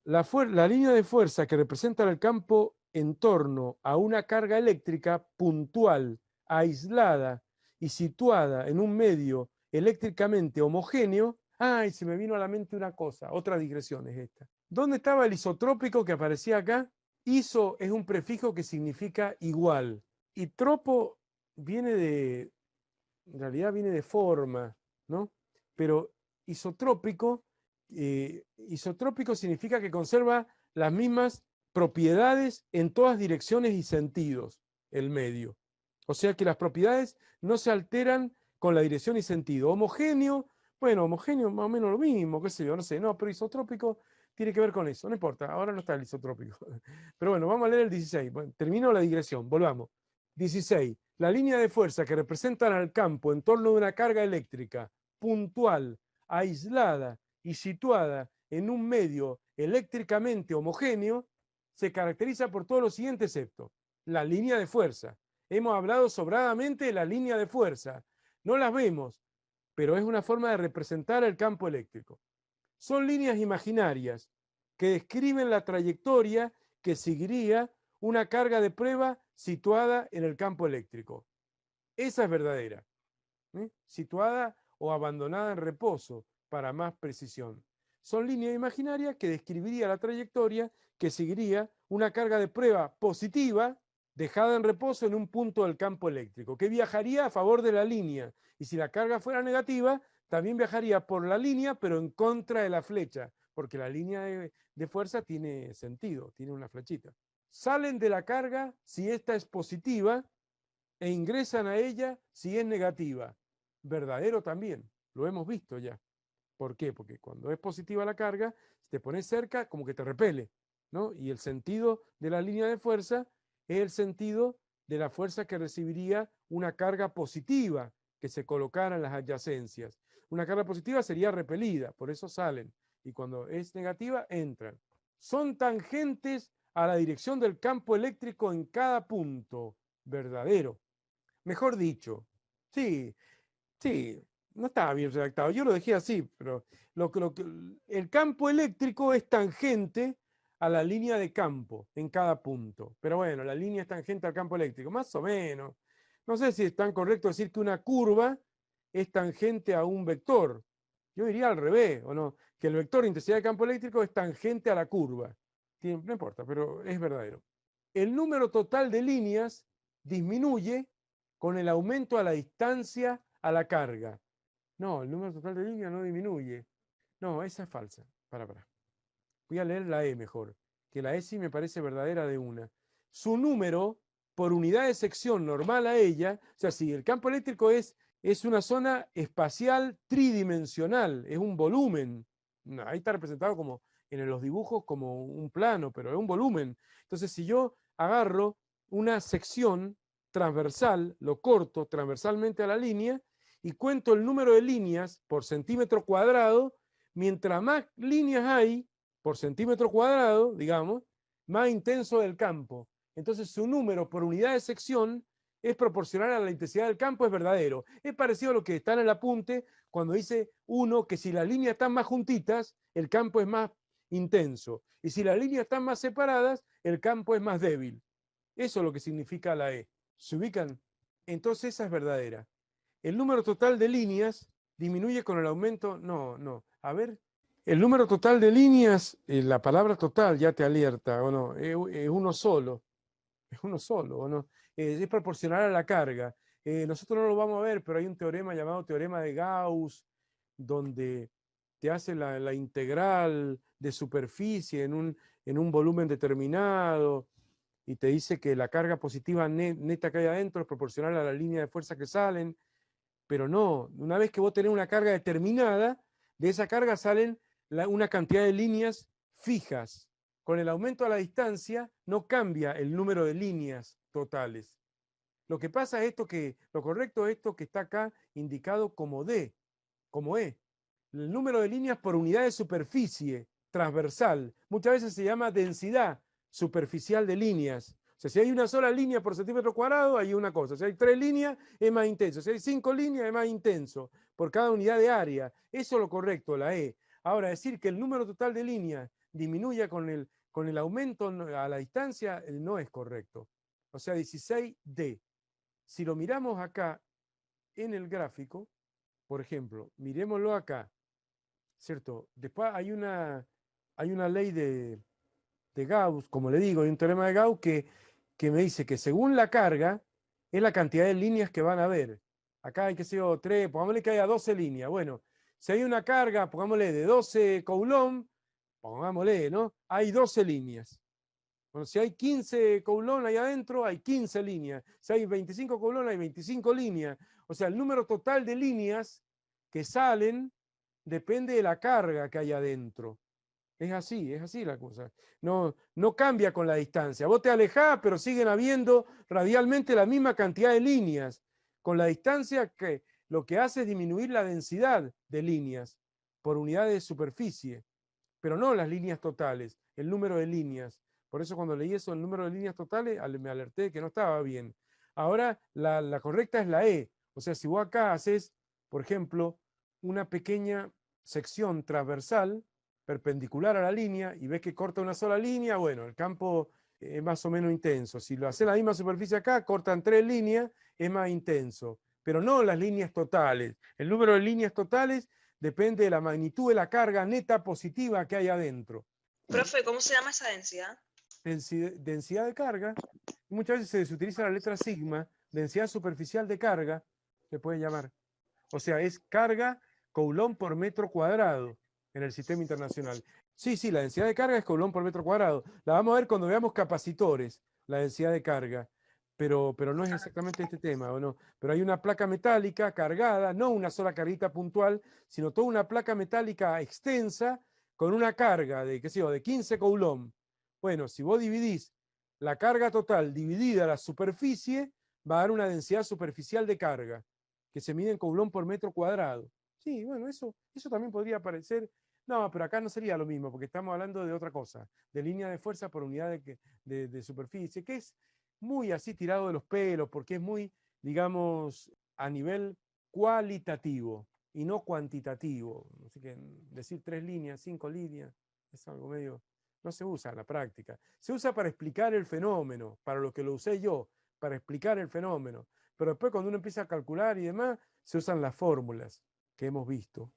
La línea de fuerza que representa el campo en torno a una carga eléctrica puntual, aislada y situada en un medio eléctricamente homogéneo. Ay, se me vino a la mente una cosa, otra digresión es esta. ¿Dónde estaba el isotrópico que aparecía acá? Iso es un prefijo que significa igual. Y tropo viene en realidad viene de forma, ¿no? Pero isotrópico, isotrópico significa que conserva las mismas propiedades en todas direcciones y sentidos, el medio. O sea que las propiedades no se alteran con la dirección y sentido. Homogéneo, bueno, homogéneo más o menos lo mismo, qué sé yo, no sé, no, pero isotrópico tiene que ver con eso, no importa, ahora no está el isotrópico. Pero bueno, vamos a leer el 16. Bueno, termino la digresión, volvamos. 16. La línea de fuerza que representan al campo en torno de una carga eléctrica puntual, aislada y situada en un medio eléctricamente homogéneo se caracteriza por todo lo siguiente excepto la línea de fuerza. Hemos hablado sobradamente de la línea de fuerza. No las vemos, pero es una forma de representar el campo eléctrico. Son líneas imaginarias que describen la trayectoria que seguiría una carga de prueba situada en el campo eléctrico. Esa es verdadera. Situada o abandonada en reposo, para más precisión. Son líneas imaginarias que describiría la trayectoria que seguiría una carga de prueba positiva dejada en reposo en un punto del campo eléctrico, que viajaría a favor de la línea. Y si la carga fuera negativa, también viajaría por la línea, pero en contra de la flecha, porque la línea de fuerza tiene sentido, tiene una flechita. Salen de la carga si esta es positiva e ingresan a ella si es negativa. Verdadero también, lo hemos visto ya. ¿Por qué? Porque cuando es positiva la carga, si te pones cerca, como que te repele, ¿no? Y el sentido de la línea de fuerza es el sentido de la fuerza que recibiría una carga positiva que se colocara en las adyacencias. Una carga positiva sería repelida, por eso salen. Y cuando es negativa, entran. Son tangentes a la dirección del campo eléctrico en cada punto. Verdadero. Mejor dicho, sí, sí, no estaba bien redactado. Yo lo dejé así, pero el campo eléctrico es tangente a la línea de campo en cada punto. Pero bueno, la línea es tangente al campo eléctrico, más o menos. No sé si es tan correcto decir que una curva es tangente a un vector. Yo diría al revés, ¿o no? Que el vector de intensidad de campo eléctrico es tangente a la curva. No importa, pero es verdadero. El número total de líneas disminuye con el aumento a la distancia a la carga. No, el número total de líneas no disminuye. No, esa es falsa. Para. Voy a leer la E mejor, que la E sí me parece verdadera de una. Su número por unidad de sección normal a ella, o sea, si el campo eléctrico es una zona espacial tridimensional, es un volumen. Ahí está representado como en los dibujos como un plano, pero es un volumen. Entonces, si yo agarro una sección transversal, lo corto transversalmente a la línea y cuento el número de líneas por centímetro cuadrado, mientras más líneas hay por centímetro cuadrado, digamos, más intenso del campo. Entonces su número por unidad de sección es proporcional a la intensidad del campo, es verdadero. Es parecido a lo que está en el apunte cuando dice uno que si las líneas están más juntitas, el campo es más intenso. Y si las líneas están más separadas, el campo es más débil. Eso es lo que significa la E. ¿Se ubican? Entonces esa es verdadera. El número total de líneas disminuye con el aumento. No. A ver. El número total de líneas, la palabra total ya te alerta, ¿o no? Es uno solo. Es uno solo, ¿o no? Es proporcional a la carga. Nosotros no lo vamos a ver, pero hay un teorema llamado teorema de Gauss, donde te hace la integral de superficie en un volumen determinado y te dice que la carga positiva neta que hay adentro es proporcional a la línea de fuerza que salen, pero no, una vez que vos tenés una carga determinada, de esa carga salen una cantidad de líneas fijas. Con el aumento a la distancia no cambia el número de líneas totales. Lo que pasa es lo correcto es esto que está acá indicado como D, como E. El número de líneas por unidad de superficie transversal. Muchas veces se llama densidad superficial de líneas. O sea, si hay una sola línea por centímetro cuadrado, hay una cosa. Si hay 3 líneas, es más intenso. Si hay 5 líneas, es más intenso por cada unidad de área. Eso es lo correcto, la E. Ahora, decir que el número total de líneas disminuya con el aumento a la distancia, no es correcto. O sea, 16D. Si lo miramos acá en el gráfico, por ejemplo, miremoslo acá, ¿cierto? Después hay una ley de Gauss, como le digo, hay un teorema de Gauss que me dice que según la carga, es la cantidad de líneas que van a haber. Acá hay que ser 3, pongámosle que haya 12 líneas. Bueno, si hay una carga, pongámosle de 12 coulomb, pongámosle, ¿no? Hay 12 líneas. Bueno, si hay 15 coulomb ahí adentro, hay 15 líneas. Si hay 25 coulomb, hay 25 líneas. O sea, el número total de líneas que salen depende de la carga que hay adentro. Es así la cosa. No, no cambia con la distancia. Vos te alejás, pero siguen habiendo radialmente la misma cantidad de líneas. Con la distancia que lo que hace es disminuir la densidad de líneas por unidad de superficie, pero no las líneas totales, el número de líneas. Por eso cuando leí eso, el número de líneas totales, me alerté que no estaba bien. Ahora la correcta es la E. O sea, si vos acá haces, por ejemplo, una pequeña sección transversal, perpendicular a la línea, y ves que corta una sola línea, bueno, el campo es más o menos intenso. Si lo haces la misma superficie acá, cortan 3 líneas, es más intenso. Pero no las líneas totales. El número de líneas totales depende de la magnitud de la carga neta positiva que hay adentro. Profe, ¿cómo se llama esa densidad? Densidad de carga. Muchas veces se utiliza la letra sigma, densidad superficial de carga, se puede llamar. O sea, es carga coulomb por metro cuadrado en el sistema internacional. Sí, sí, la densidad de carga es coulomb por metro cuadrado. La vamos a ver cuando veamos capacitores, la densidad de carga. Pero no es exactamente este tema, ¿o no? Pero hay una placa metálica cargada, no una sola carguita puntual, sino toda una placa metálica extensa con una carga de, qué sé yo, de 15 coulomb. Bueno, si vos dividís la carga total dividida la superficie, va a dar una densidad superficial de carga, que se mide en coulomb por metro cuadrado. Sí, bueno, eso también podría parecer. No, pero acá no sería lo mismo, porque estamos hablando de otra cosa, de línea de fuerza por unidad de superficie, que es muy así tirado de los pelos, porque es muy, digamos, a nivel cualitativo y no cuantitativo. Así que decir 3 líneas, 5 líneas, es algo medio, no se usa en la práctica. Se usa para explicar el fenómeno, para lo que lo usé yo, para explicar el fenómeno. Pero después cuando uno empieza a calcular y demás, se usan las fórmulas que hemos visto.